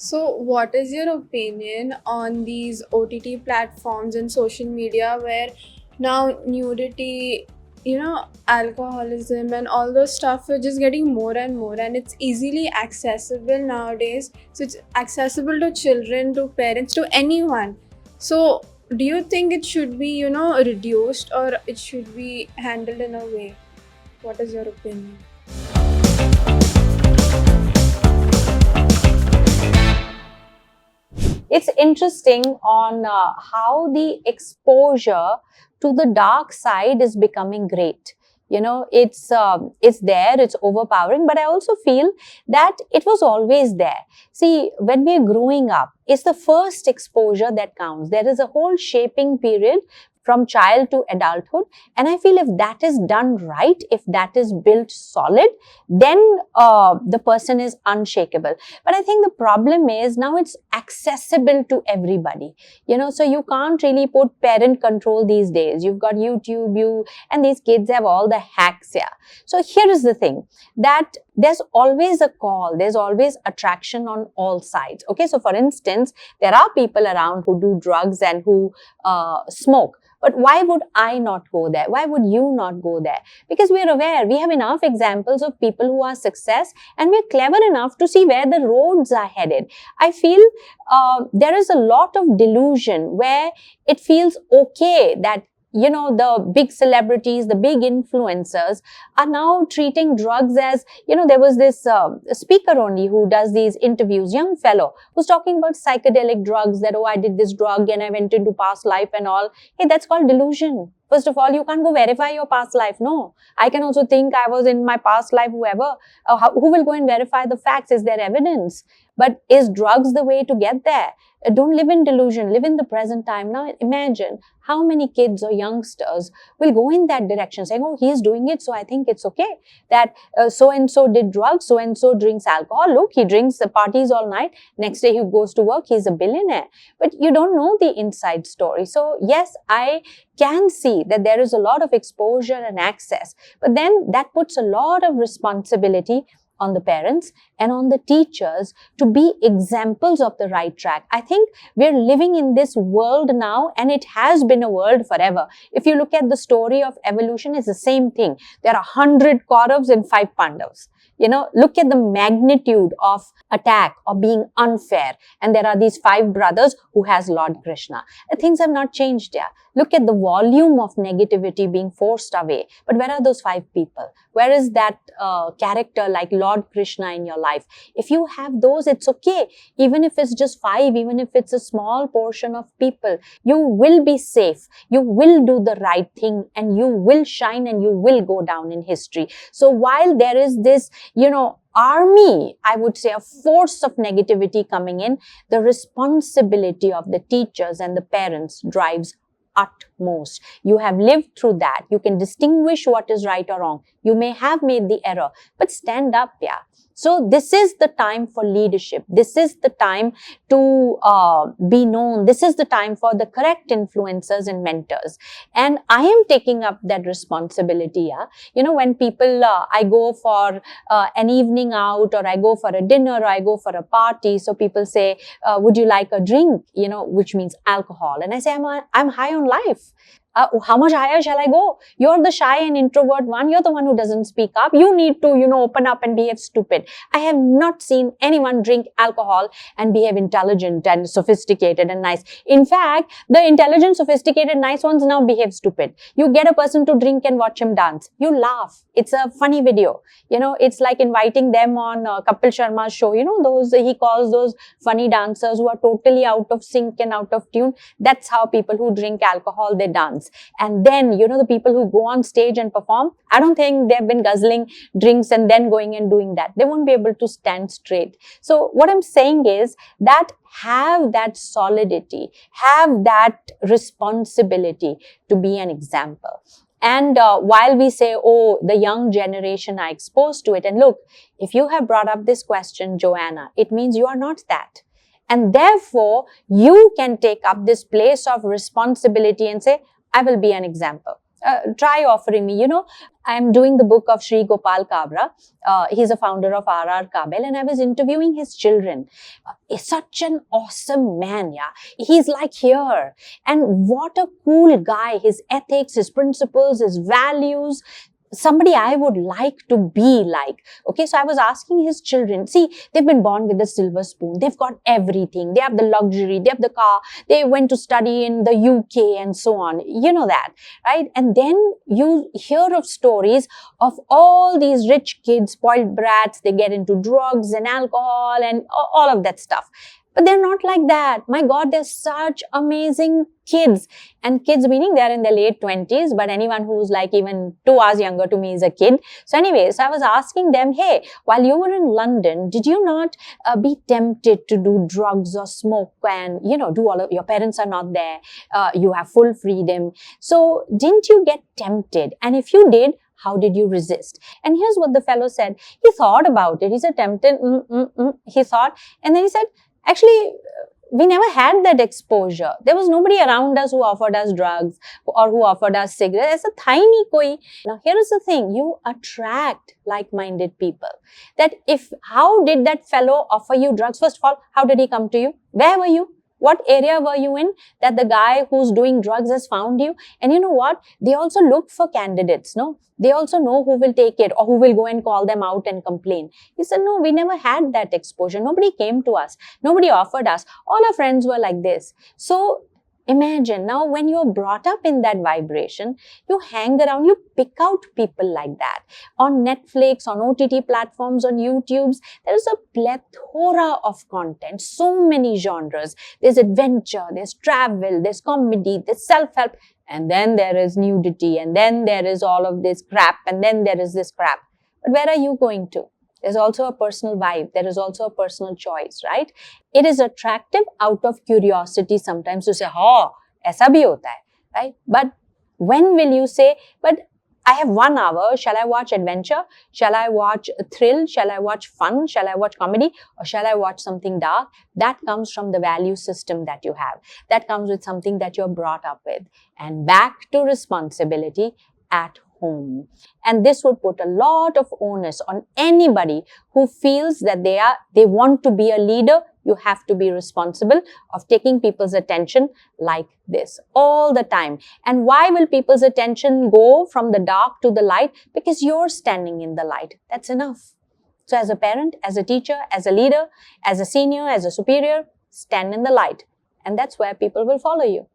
So, what is your opinion on these OTT platforms and social media where now nudity, alcoholism and all those stuff are just getting more and more, and it's easily accessible nowadays. So, it's accessible to children, to parents, to anyone. So, do you think it should be, reduced, or it should be handled in a way? What is your opinion? It's interesting on how the exposure to the dark side is becoming great. It's there, it's overpowering, but I also feel that it was always there. See, when we're growing up, it's the first exposure that counts. There is a whole shaping period from child to adulthood, and I feel if that is done right, if that is built solid, then the person is unshakable. But I think the problem is now it's accessible to everybody. So you can't really put parent control these days. You've got YouTube, and these kids have all the hacks here. So here is the thing, that there's always a call, there's always attraction on all sides. Okay, so for instance, there are people around who do drugs and who smoke. But why would I not go there? Why would you not go there? Because we are aware, we have enough examples of people who are success, and we're clever enough to see where the roads are headed. I feel there is a lot of delusion where it feels okay that the big celebrities, the big influencers are now treating drugs as, there was this speaker only who does these interviews, young fellow, who's talking about psychedelic drugs, that, oh, I did this drug and I went into past life and all. Hey, that's called delusion. First of all, you can't go verify your past life. No, I can also think I was in my past life, whoever. Who will go and verify the facts? Is there evidence? But is drugs the way to get there? Don't live in delusion, live in the present time. Now imagine how many kids or youngsters will go in that direction saying, oh, he's doing it, so I think it's okay. That so-and-so did drugs, so-and-so drinks alcohol. Look, he drinks the parties all night. Next day he goes to work, he's a billionaire. But you don't know the inside story. So yes, I can see that there is a lot of exposure and access. But then that puts a lot of responsibility on the parents and on the teachers to be examples of the right track. I think we're living in this world now, and it has been a world forever. If you look at the story of evolution, it's the same thing. There are 100 Kauravas and 5 Pandavas. Look at the magnitude of attack or being unfair. And there are these 5 brothers who has Lord Krishna. Things have not changed there. Look at the volume of negativity being forced away. But where are those 5 people? Where is that character like Lord Krishna in your life? If you have those, it's okay. Even if it's just 5, even if it's a small portion of people, you will be safe. You will do the right thing, and you will shine, and you will go down in history. So while there is this, army, I would say, a force of negativity coming in, the responsibility of the teachers and the parents drives utmost. You have lived through that. You can distinguish what is right or wrong. You may have made the error, but stand up, yeah. So this is the time for leadership. This is the time to be known. This is the time for the correct influencers and mentors. And I am taking up that responsibility. Yeah? When people, I go for an evening out, or I go for a dinner, or I go for a party. So people say, would you like a drink? Which means alcohol. And I say, I'm high on life. How much higher shall I go? You're the shy and introvert one. You're the one who doesn't speak up. You need to, open up and behave stupid. I have not seen anyone drink alcohol and behave intelligent and sophisticated and nice. In fact, the intelligent, sophisticated, nice ones now behave stupid. You get a person to drink and watch him dance. You laugh. It's a funny video. It's like inviting them on Kapil Sharma's show. Those, he calls those funny dancers who are totally out of sync and out of tune. That's how people who drink alcohol, they dance. And then, the people who go on stage and perform, I don't think they've been guzzling drinks and then going and doing that. They won't be able to stand straight. So what I'm saying is that have that solidity, have that responsibility to be an example. And while we say, oh, the young generation are exposed to it, and look, if you have brought up this question, Joanna, it means you are not that. And therefore, you can take up this place of responsibility and say, I will be an example. try offering me. I'm doing the book of Sri Gopal Kabra. He's a founder of RR Kabel, and I was interviewing his children. He's such an awesome man, yeah. He's like here. And what a cool guy. His ethics, his principles, his values, somebody I would like to be like. Okay, so I was asking his children, see, they've been born with a silver spoon. They've got everything. They have the luxury. They have the car. They went to study in the UK and so on. You know that, right? And then you hear of stories of all these rich kids, spoiled brats. They get into drugs and alcohol and all of that stuff. But they're not like that. My God, they're such amazing kids. And kids meaning they're in their late 20s, but anyone who's like even 2 hours younger to me is a kid. So anyways, I was asking them, hey, while you were in London, did you not be tempted to do drugs or smoke and, do all of, your parents are not there, you have full freedom. So didn't you get tempted? And if you did, how did you resist? And here's what the fellow said. He thought about it. He said, tempted, he thought, and then he said, actually, we never had that exposure. There was nobody around us who offered us drugs or who offered us cigarettes. It's a tiny koi. Now, here is the thing. You attract like-minded people. How did that fellow offer you drugs? First of all, how did he come to you? Where were you? What area were you in that the guy who's doing drugs has found you? And you know what? They also look for candidates, no? They also know who will take it or who will go and call them out and complain. He said, no, we never had that exposure. Nobody came to us. Nobody offered us. All our friends were like this. So imagine now when you're brought up in that vibration, you hang around, you pick out people like that. On Netflix, on OTT platforms, on YouTubes, there is a plethora of content, so many genres. There's adventure, there's travel, there's comedy, there's self-help, and then there is nudity, and then there is all of this crap, and then there is this crap. But where are you going to? There's also a personal vibe. There is also a personal choice, right? It is attractive out of curiosity sometimes to say, oh, aisa bhi hota hai, right? But when will you say, but I have 1 hour, shall I watch adventure? Shall I watch thrill? Shall I watch fun? Shall I watch comedy? Or shall I watch something dark? That comes from the value system that you have. That comes with something that you're brought up with. And back to responsibility at home. And this would put a lot of onus on anybody who feels that they want to be a leader. You have to be responsible of taking people's attention like this all the time. And why will people's attention go from the dark to the light? Because you're standing in the light. That's enough. So as a parent, as a teacher, as a leader, as a senior, as a superior, stand in the light. And that's where people will follow you.